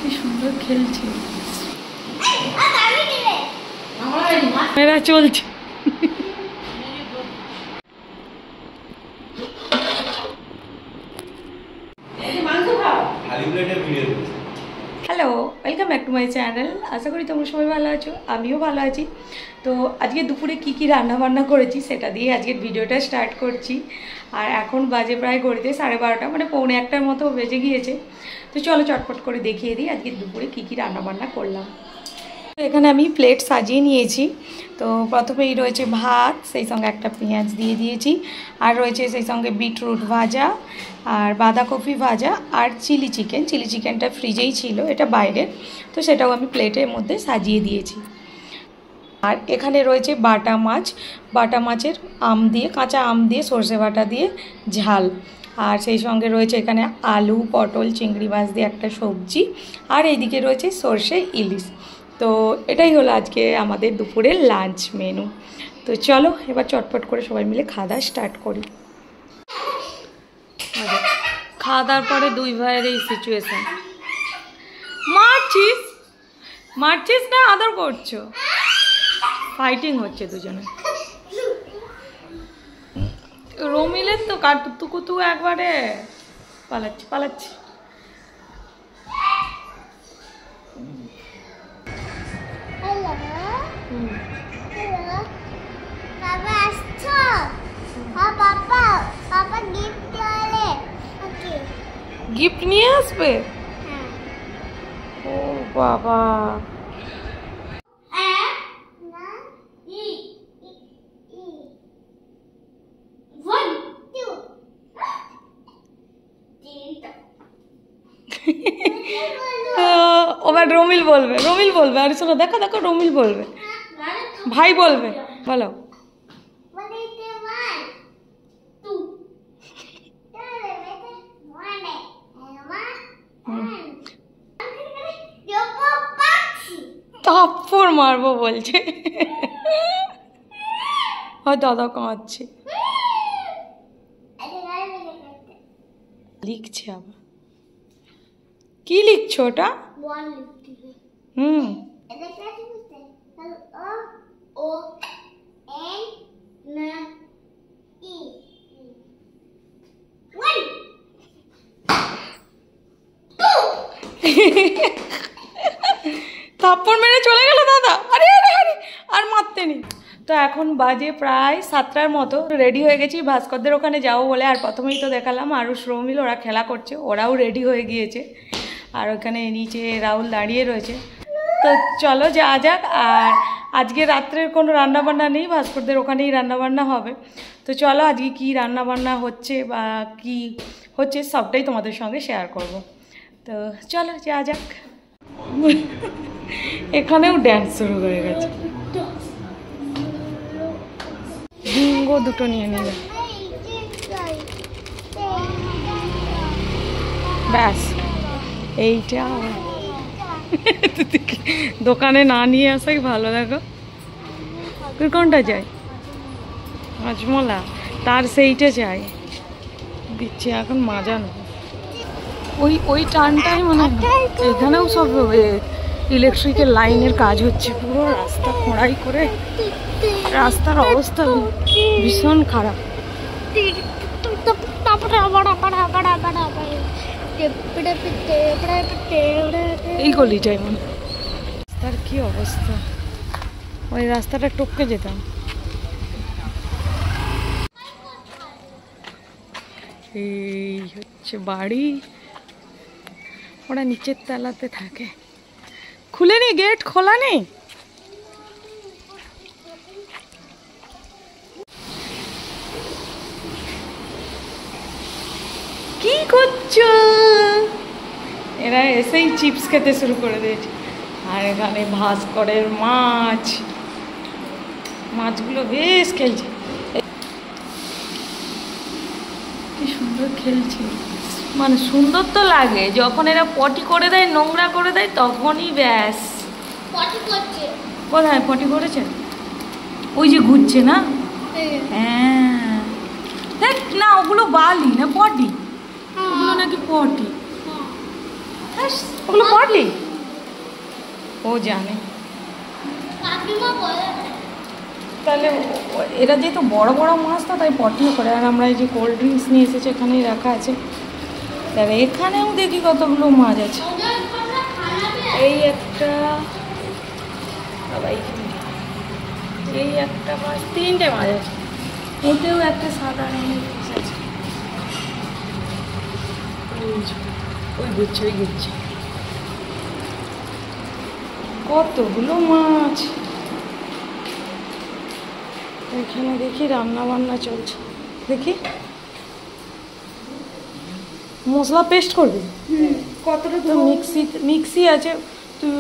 কি সুন্দর খেলছে, মেয়েরা চলছে। Hello, welcome back to my channel. আশা করি তোমরা সবাই ভালো আছো, আমিও ভালো আছি। তো আজকে দুপুরে কি কি রান্না বান্না করেছি সেটা দিয়ে আজকের ভিডিওটা স্টার্ট করছি। আর এখন বাজে প্রায় ঘড়িতে 12:30, মানে 1:45 মতো বেজে গিয়েছে। তো চলো চটপট করে দেখিয়ে দিই আজকে দুপুরে কি কি রান্না বান্না করলাম। এখানে আমি প্লেট সাজিয়ে নিয়েছি। তো প্রথমেই রয়েছে ভাত, সেই সঙ্গে একটা পেঁয়াজ দিয়ে দিয়েছি, আর রয়েছে সেই সঙ্গে বিটরুট ভাজা আর বাঁধাকপি ভাজা আর চিলি চিকেনটা ফ্রিজেই ছিল, এটা বাইরের, তো সেটাও আমি প্লেটের মধ্যে সাজিয়ে দিয়েছি। আর এখানে রয়েছে বাটা মাছের কাঁচা আম দিয়ে সর্ষে বাটা দিয়ে ঝাল, আর সেই সঙ্গে রয়েছে এখানে আলু, পটল, চিংড়ি মাছ দিয়ে একটা সবজি, আর এইদিকে রয়েছে সর্ষে ইলিশ। তো এটাই হলো আজকে আমাদের দুপুরের লাঞ্চ মেনু। তো চলো এবার চটপট করে সবাই মিলে খাওয়া দাওয়া স্টার্ট করি। খাওয়া দাওয়ার পরে দুই ভাইয়ের এই সিচুয়েশন। মারছিস না আদর করছো? ফাইটিং হচ্ছে দুজনে। রমিলের তো কাটুকুতু একবারে পালাচ্ছি। গিফট নিয়ে আসবে? ও বাবা, ওবার রমিল বলবে। আর শোনো, দেখো রমিল বলবে, ভাই বলবে, বলো। থাপ্পড় মারবো বলছে। দাদা কাঁদছে, লিখছে আবার। কি লিখছো ওটা? থাপ্পড় মেরে চলে গেল দাদা। আরে আর মারতে নেই। তো এখন বাজে প্রায় 7টার মতো, রেডি হয়ে গেছি ভাস্করদের ওখানে যাবো বলে। আর প্রথমেই তো দেখালাম আরুষ, রমিল ওরা খেলা করছে, ওরাও রেডি হয়ে গিয়েছে। আর ওখানে নিচে রাহুল দাঁড়িয়ে রয়েছে। তো চলো যাওয়া যাক। আর আজকে রাত্রের কোনো রান্নাবান্না নেই, ভাস্করদের ওখানেই রান্নাবান্না হবে। তো চলো আজকে কী রান্নাবান্না হচ্ছে বা কি হচ্ছে সবটাই তোমাদের সঙ্গে শেয়ার করব। তো চলো যাওয়া যাক। এখানেও ড্যান্স শুরু হয়ে গেছে। বিঙ্গো দুটো নিয়ে নিলে ব্যাস। এইটা দোকানে না নিয়ে আসাই ভালো। দেখো তুই কোনটা চাই? হজমলা, তার সেইটা চাই, দিচ্ছি এখন মাজা নেব। ওই টানটাই মানে এখানেও সব ইলেকট্রিকের লাইনের কাজ হচ্ছে, পুরো রাস্তা খোঁড়াই করে। রাস্তার অবস্থা ভীষণ খারাপ। এই গলিটাই মনে, রাস্তার কি অবস্থা, ওই রাস্তাটা টপকে যেতাম। এই হচ্ছে বাড়ি, ওরা নিচের তলাতে থাকে। খুলেনি, গেট খোলা নেই। কি করছো? এরা এসেই চিপস খেতে শুরু করে দিয়েছে। আর এখানে ভাস্করের মাছগুলো বেশ খেলছে। কি সুন্দর খেলছে, মানে সুন্দর তো লাগে যখন এরা পটি করে দেয়, নোংরা করে দেয়, তখনই ব্যাস। কোথায় পটি করেছে? ওই যে ঘুরছে না। হ্যাঁ দেখ না, ওগুলো বালি না পটি, ওগুলো নাকি পটি। ওগুলো পটলি ও জানে। তাহলে এরা যেহেতু বড় বড় মাছ তো তাই পটলি করে। আর আমরা এই যে কোল্ড ড্রিঙ্কস নিয়ে এসেছি এখানেই রাখা আছে। তাহলে এখানেও দেখি কতগুলো মাছ আছে। এই একটা, এই একটা মাছ, তিনটে মাছ আছে। ওতেও একটা সাদা রঙের পিস আছে। ওই গুচ্ছে ওই গুচ্ছে কতগুলো মাছ। এখানে দেখি রান্না বান্না চলছে। দেখি মশলা পেস্ট করবি? কতটা তো মিক্সি আছে, তুই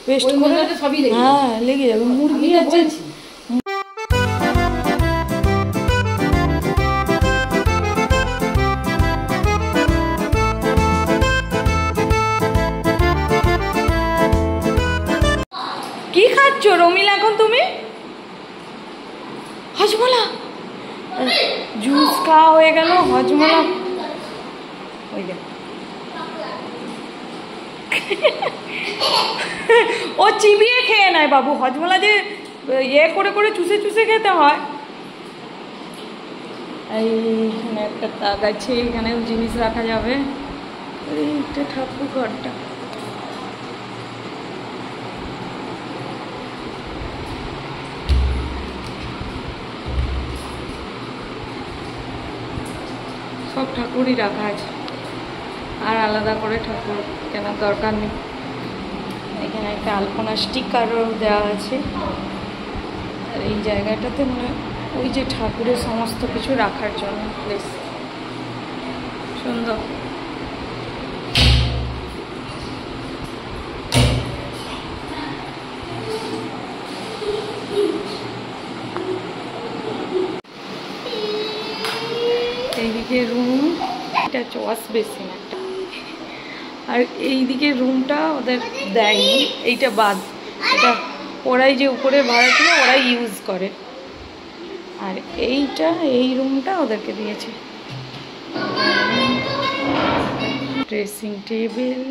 পেস্ট করে। হ্যাঁ লেগে যাবে। মুরগি আছে। কি খাচ্ছ রমিল এখন তুমি? হজমলা জুস খাওয়া হয়ে গেল, হজমলা ওই গেল। ও চিবিয়ে খেয়ে নেয় বাবু। হজমলা যে ইয়ে করে করে চুষে চুষে খেতে হয়। এইখানে একটা তাক আছে, এখানেও জিনিস রাখা যাবে। এইটা ঠাকুর ঘরটা। সব ঠাকুরই রাখা আছে, আর আলাদা করে ঠাকুর কেনার দরকার নেই। এখানে একটা আলপনা স্টিকারও দেওয়া আছে। আর এই জায়গাটাতে মানে ওই যে ঠাকুরের সমস্ত কিছু রাখার জন্য প্লেস সুন্দর। এইদিকে রুম, এটা হচ্ছে ওয়াশ বেসিন একটা। আর এইদিকে রুমটা ওদের দেয়নি, এইটা বাদ। এটা ওরাই যে উপরে ভাড়া ছিল ওরাই ইউজ করে। আর এইটা, এই রুমটা ওদেরকে দিয়েছে। ড্রেসিং টেবিল,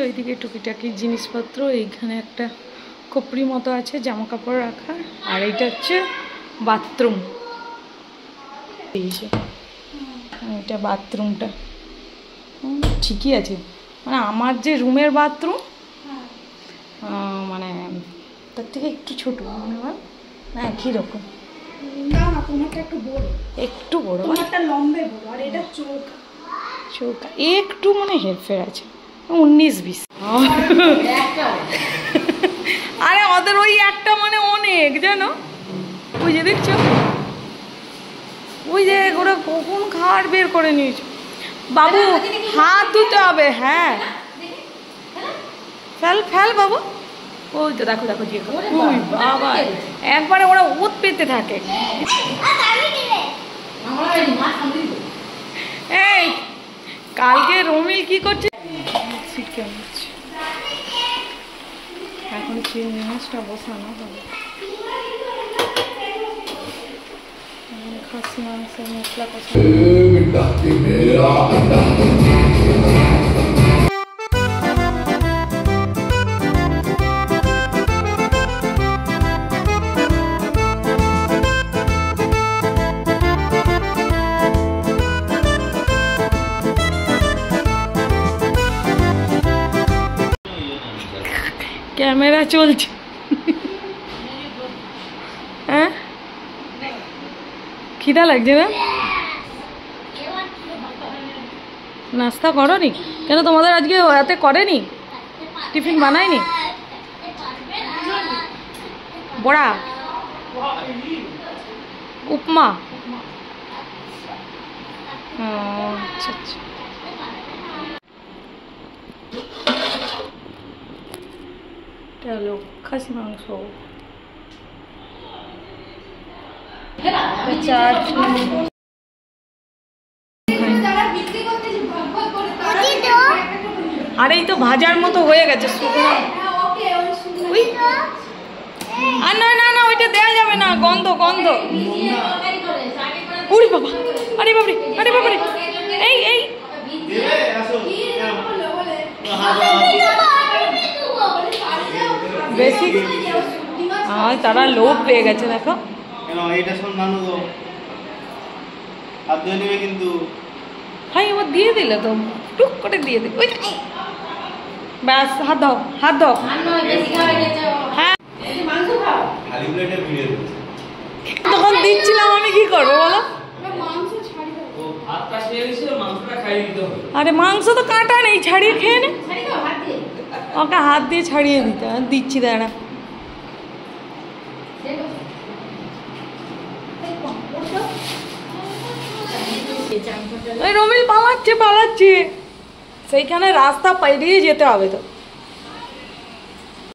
ওইদিকে টুকিটাকি জিনিসপত্র। এইখানে একটা কোপড়ি মতো আছে জামা কাপড় রাখা। আর এইটা হচ্ছে বাথরুম। এটা বাথরুমটা ঠিকই আছে, মানে আমার যে রুমের বাথরুম মানে তার থেকে একটু ছোট মনে হয় না, একই রকম। না না, তোমারটা একটু বড়, একটু বড়, তোমারটা লম্বে বড়। আর এটা চৌকা, চৌকা একটু মানে হেরফের আছে, 19-20। আরে ওদের ওই একটা মানে অনেক, জানো? ওই যে দেখছো, ওই যে ওরা কখন খাবার বের করে নিয়েছে। বাবু হাত ধুতে হবে। হ্যাঁ ফেল ফেল বাবু। ওই তো দেখো দেখো, যে বাবা একবারে ওরা ওত পেতে থাকে। এই কালকে রমিল কি করছে? চিকেন হচ্ছে এখন, চিংড়ি মাছটা বসানো হবে। খাসি মাংসের মশলা কষানো। ক্যামেরা চলছে। হ্যাঁ খিদা লাগছে না? নাস্তা করোনি কেন? তোমাদের আজকে রাতে করেনি? টিফিন বানায়নি? বড়া, উপমা? আচ্ছা আচ্ছা। হলো খাসি মাংস, আর এই তো ভাজার মতো হয়ে গেছে শুকনো। আর না না না, ওইটা দেওয়া যাবে না। গন্ধ গন্ধ। উড়ি বাবা, আরে বাবারে, আরে বাবারে, এই এই বেশি তারা লোভ পেয়ে গেছে দেখো। হাই আমার দিয়ে দিলে তো, টুক করে দিয়ে দিল। ব্যাস, হাত দাও, হাত দাও। হ্যাঁ তখন দিচ্ছিলাম, আমি কি করবো বলো? আরে মাংস তো কাটা নেই, ছাড়িয়ে খেয়ে নে। ওকে হাত দিয়ে ছাড়িয়ে দিতে, দিচ্ছি দাঁড়া। রমিল পালাচ্ছে পালাচ্ছে, সেইখানে রাস্তা পেরিয়ে যেতে হবে তো।